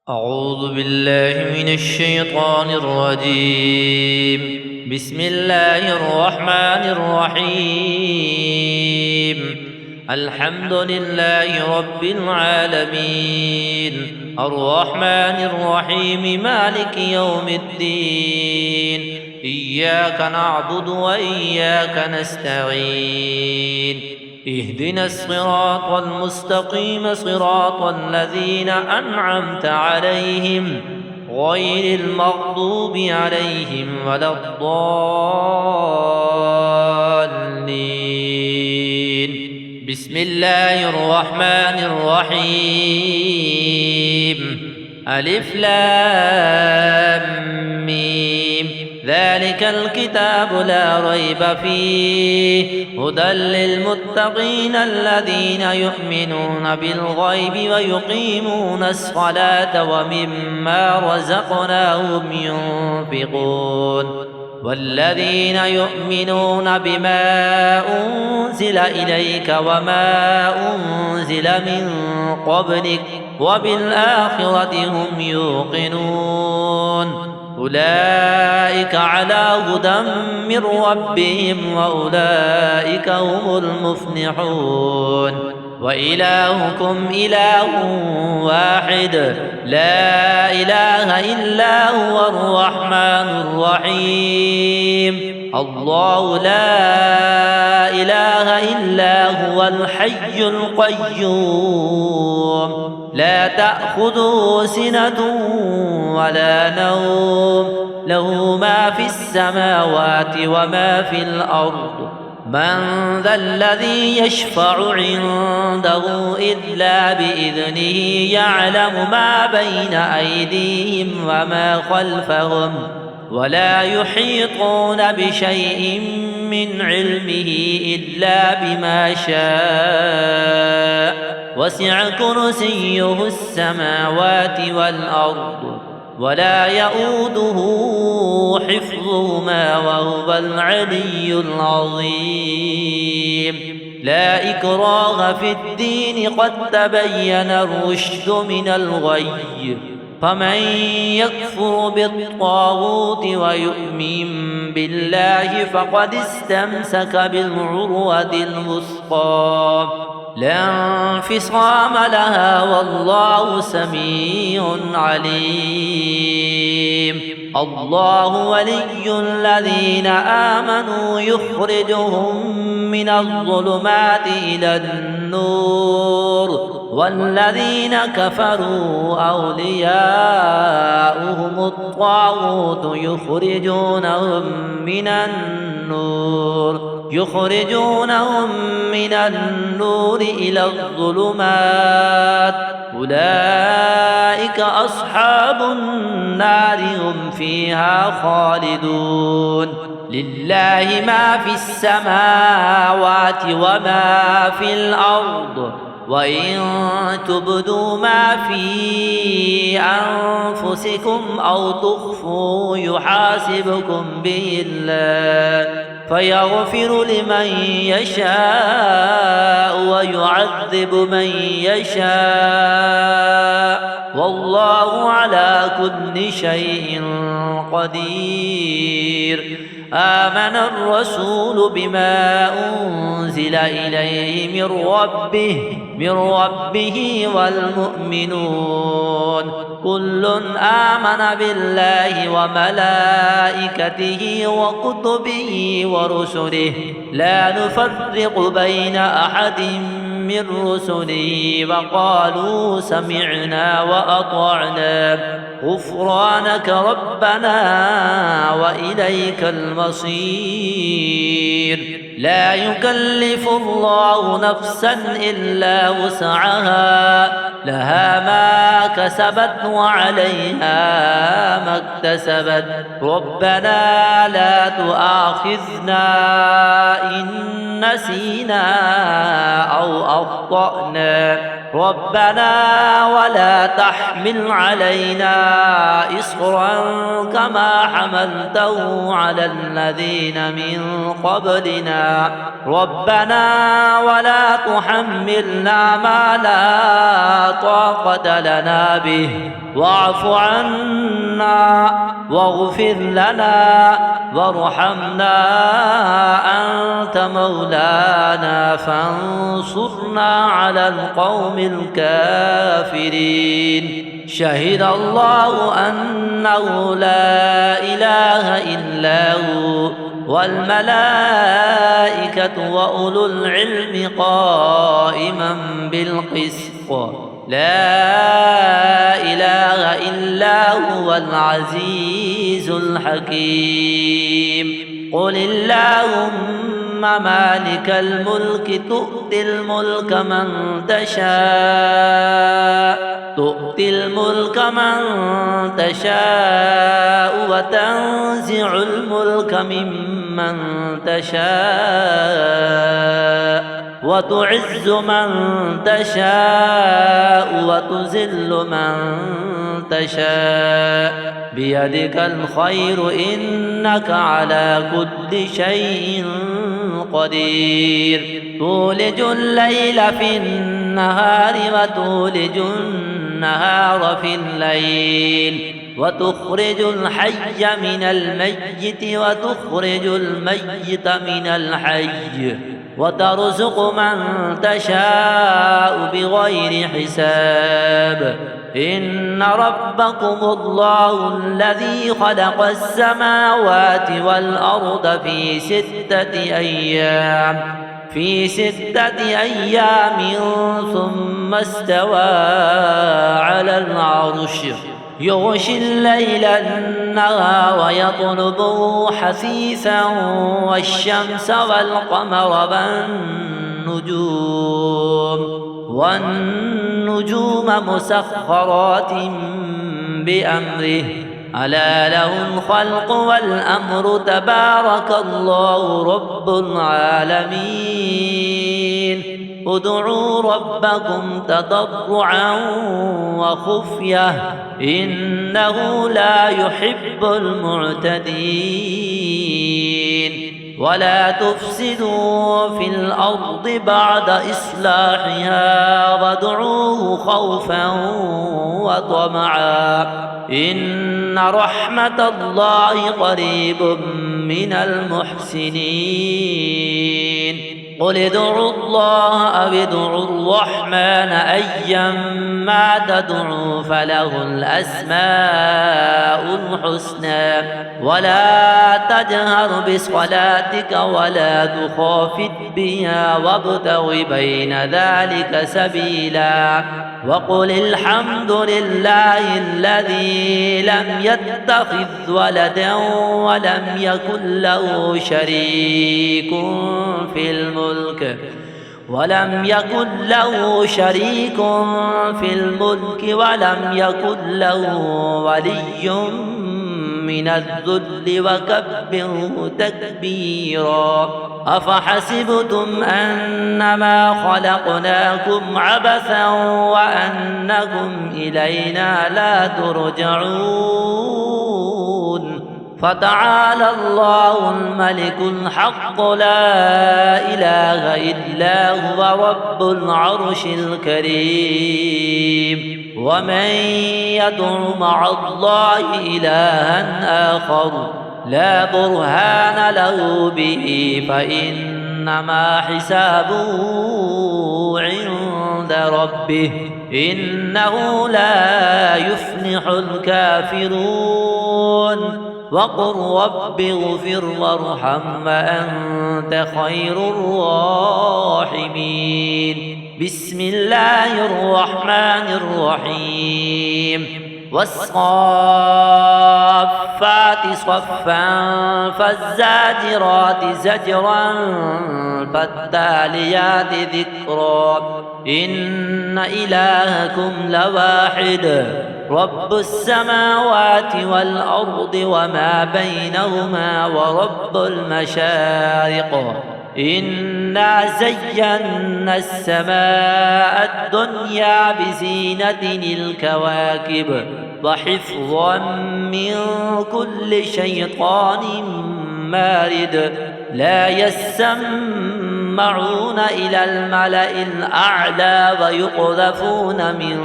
أعوذ بالله من الشيطان الرجيم. بسم الله الرحمن الرحيم. الحمد لله رب العالمين، الرحمن الرحيم، مالك يوم الدين. إياك نعبد وإياك نستعين. اهدنا الصراط المستقيم، صراط الذين أنعمت عليهم غير المغضوب عليهم ولا الضالين. بسم الله الرحمن الرحيم. ألف لام ميم. ذلك الكتاب لا ريب فيه، هدى للمتقين الذين يؤمنون بالغيب ويقيمون الصلاة ومما رزقناهم ينفقون. والذين يؤمنون بما أنزل إليك وما أنزل من قبلك وبالآخرة هم يوقنون. أولئك على هدى من ربهم وأولئك هم المفلحون. وإلهكم إله واحد، لا إله إلا هو الرحمن الرحيم. الله لا إله إلا هو الحي القيوم، لا تأخذه سنة ولا نوم، له ما في السماوات وما في الأرض. من ذا الذي يشفع عنده إلا بإذنه، يعلم ما بين أيديهم وما خلفهم، ولا يحيطون بشيء من علمه إلا بما شاء. وسع كرسيه السماوات والأرض ولا يؤوده حفظهما وهو العلي العظيم. لا إكراه في الدين، قد تبين الرشد من الغي. فمن يكفر بالطاغوت ويؤمن بالله فقد استمسك بالعروة الوثقى، لا انفصام لها، والله سميع عليم. الله ولي الذين آمنوا يخرجهم من الظلمات إلى النور، والذين كفروا أولياؤهم الطاغوت يخرجونهم من النور إلى الظلمات. أولئك أصحاب النار، هم فيها خالدون. لله ما في السماوات وما في الأرض، وإن تبدوا ما في أنفسكم أو تخفوا يحاسبكم به الله، فيغفر لمن يشاء ويعذب من يشاء، والله على كل شيء قدير. آمن الرسول بما أنزل إليه من ربه والمؤمنون كل آمن بالله وملائكته وكتبه ورسله، لا نفرق بين أحد من رسله، وقالوا سمعنا وأطعنا غفرانك ربنا وإليك المصير. لا يكلف الله نفسا إلا وسعها، لها ما كسبت وعليها ما اكتسبت. ربنا لا تؤاخذنا إن نسينا أو أخطأنا، ربنا ولا تحمل علينا إصرا كما حملته على الذين من قبلنا ربنا ولا تحملنا ما لا طاقة لنا به واعف عنا واغفر لنا وارحمنا أنت مولانا فانصرنا على القوم الكافرين شهد الله أنه لا إله إلا هو والملائكة وأولو العلم قائما بالقسط لا إله إلا هو العزيز الحكيم قل اللهم مالك الملك تؤتي الملك من تشاء وتنزع الملك ممن تشاء وتعز من تشاء وتذل من تشاء بيدك الخير إنك على كل شيء قدير تولج الليل في النهار وتولج النهار في الليل وتخرج الحي من الميت وتخرج الميت من الحي وترزق من تشاء بغير حساب إن ربكم الله الذي خلق السماوات والأرض في ستة أيام ثم استوى على العرش يغشي الليل النهار ويطلبه حثيثا والشمس والقمر والنجوم مسخرات بأمره ألا له الخلق والأمر تبارك الله رب العالمين ادعوا ربكم تضرعا وخفية إنه لا يحب المعتدين ولا تفسدوا في الأرض بعد إصلاحها وادعوه خوفا وطمعا إن رحمة الله قريب من المحسنين قل ادعوا الله أو ادعوا الرحمن أيما تدعوا فله الأسماء الحسنى ولا تجهر بصلاتك ولا تخافت بها وابتغ بين ذلك سبيلا وقل الحمد لله الذي لم يتخذ ولدا ولم يكن له شريك في الملك ولم يكن له ولي من الذل وكبره تكبيرا أفحسبتم أنما خلقناكم عبثا وأنكم إلينا لا ترجعون فتعالى الله الملك الحق لا إله إلا هو رب العرش الكريم ومن يدع مع الله إلها آخر لا برهان له به فإنما حسابه عند ربه إنه لا يفلح الكافرون وقل رب اغفر وارحم وأنت خير الراحمين بسم الله الرحمن الرحيم والصافات صفا فالزاجرات زجرا فالتاليات ذكرا إن إلهكم لواحد رب السماوات والأرض وما بينهما ورب المشارق إنا زينا السماء الدنيا بزينة الكواكب وحفظا من كل شيطان مارد لا يسمعون إلى الملأ الأعلى ويقذفون من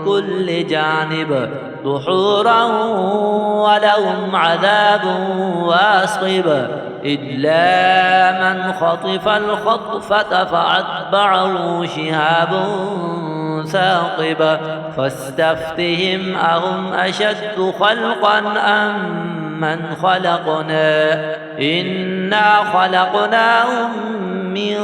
كل جانب دحورا ولهم عذاب واصب إلا من خطف الخطفة فأتبعه شهاب ثاقب فاستفتهم أهم أشد خلقا أم من خلقنا إنا خلقناهم من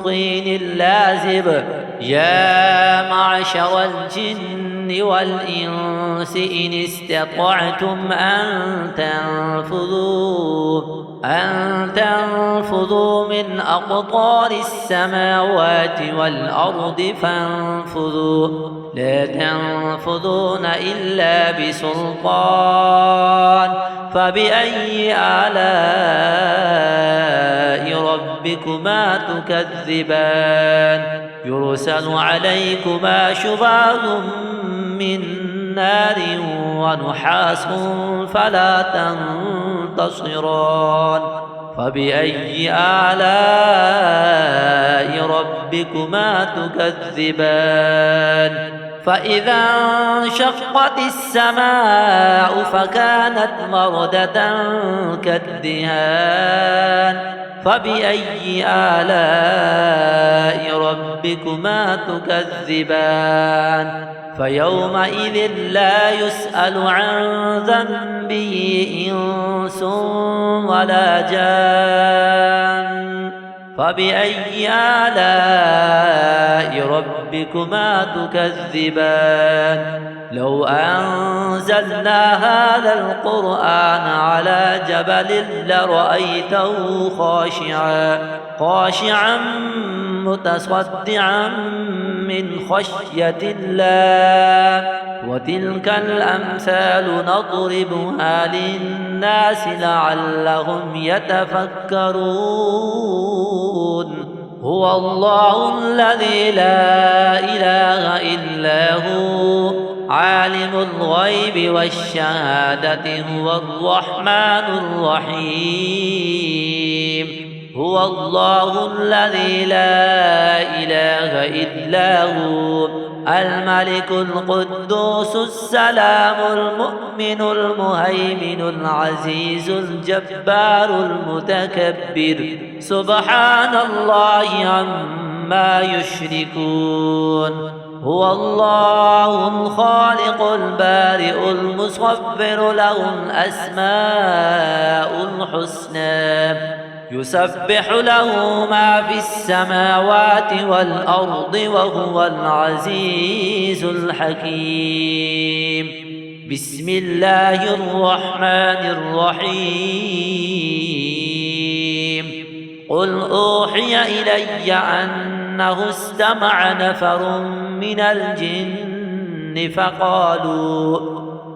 طين لازب يا معشر الجن والإنس إن استطعتم أن تنفذوا من أقطار السماوات والأرض فانفذوا لا تنفذون إلا بسلطان فبأي آلاء ربكما تكذبان يرسل عليكما شواظ من نار ونحاس فلا تنتصران فبأي آلاء ربكما تكذبان فإذا انشقت السماء فكانت وردة كالدهان فبأي آلاء ربكما تكذبان فيومئذ لا يسأل عن ذنبه إنس ولا جان فبأي آلاء ربكما تكذبان لو أنزلنا هذا القرآن على جبل لرأيته خاشعا متصدعا من خشية الله وتلك الأمثال نضربها للناس لعلهم يتفكرون هو الله الذي لا إله إلا هو عالم الغيب والشهادة هو الرحمن الرحيم هو الله الذي لا إله إلا هو الملك القدوس السلام المؤمن المهيمن العزيز الجبار المتكبر سبحان الله عما يشركون هو الله الخالق البارئ المصور له الأسماء الحسنى يسبح له ما في السماوات والأرض وهو العزيز الحكيم بسم الله الرحمن الرحيم قل أوحي إلي أنه استمع نفر من الجن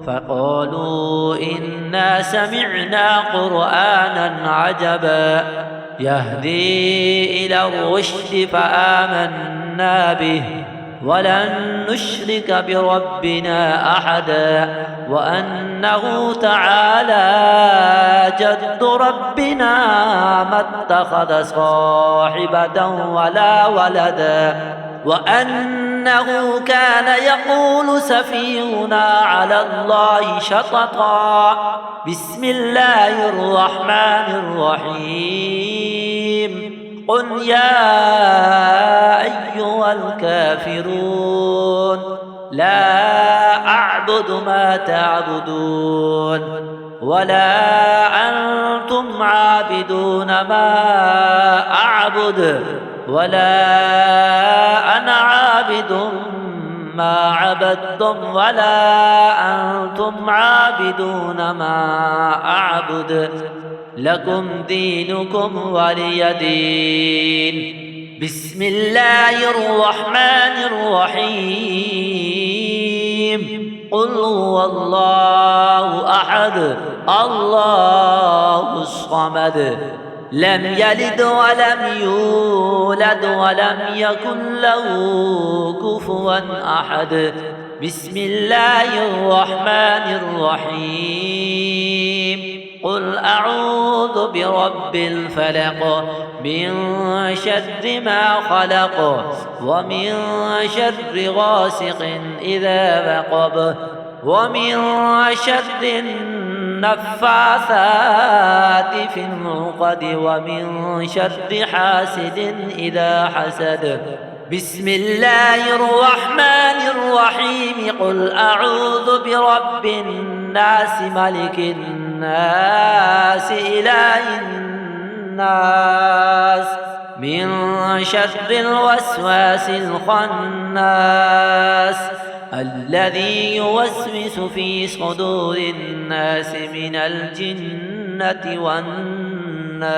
فقالوا إنا سمعنا قرآنا عجبا يهدي إلى الرشد فآمنا به ولن نشرك بربنا أحدا وأنه تعالى جد ربنا ما اتخذ صاحبة ولا ولدا وأنه كان يقول سفيهنا على الله شططا بسم الله الرحمن الرحيم قل يا أيها الكافرون لا أعبد ما تعبدون ولا أنتم عابدون ما أعبد ولا أنا عابد ما عبدتم ولا أنتم عابدون ما أعبد لكم دينكم ولي دين بسم الله الرحمن الرحيم قل هو الله أحد الله الصمد لم يلد ولم يولد ولم يكن له كفوا أحد. بسم الله الرحمن الرحيم. قل أعوذ برب الفلق من شر ما خلق ومن شر غاسق إذا وقب ومن شر النفاثات في العقد ومن شر حاسد إذا حسد. بسم الله الرحمن الرحيم. قل أعوذ برب الناس ملك الناس إله الناس من شر الوسواس الخناس الذي يوسوس في صدور الناس من الجنة والناس.